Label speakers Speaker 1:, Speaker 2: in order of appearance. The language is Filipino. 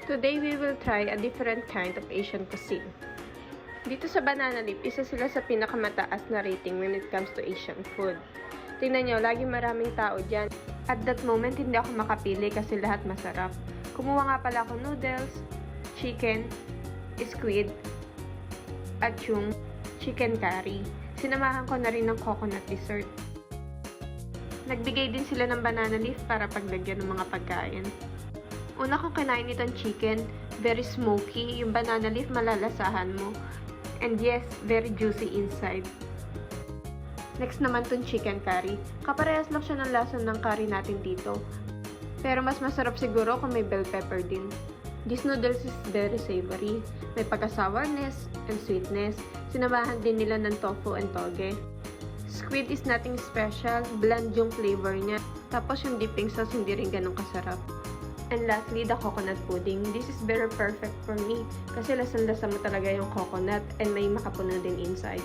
Speaker 1: Today we will try a different kind of Asian cuisine. Dito sa Banana Leaf, isa sila sa pinakamataas na rating when it comes to Asian food. Tingnan nyo, lagi maraming tao dyan. At that moment, hindi ako makapili kasi lahat masarap. Kumuha nga pala ako noodles, chicken, squid, at yung chicken curry. Sinamahan ko na rin ng coconut dessert. Nagbigay din sila ng banana leaf para paglagyan ng mga pagkain. Una kong kinain itong chicken, very smoky. Yung banana leaf malalasahan mo. And yes, very juicy inside. Next naman itong chicken curry. Kaparehas lang siya ng lasa ng curry natin dito. Pero mas masarap siguro kung may bell pepper din. This noodles is very savory. May pagka-sourness and sweetness. Sinamahan din nila ng tofu and toge. Squid is nothing special. Bland yung flavor niya. Tapos yung dipping sauce hindi rin ganun kasarap. And lastly, the coconut pudding. This is very perfect for me kasi lasang-lasa mo talaga yung coconut and may makapuno din inside.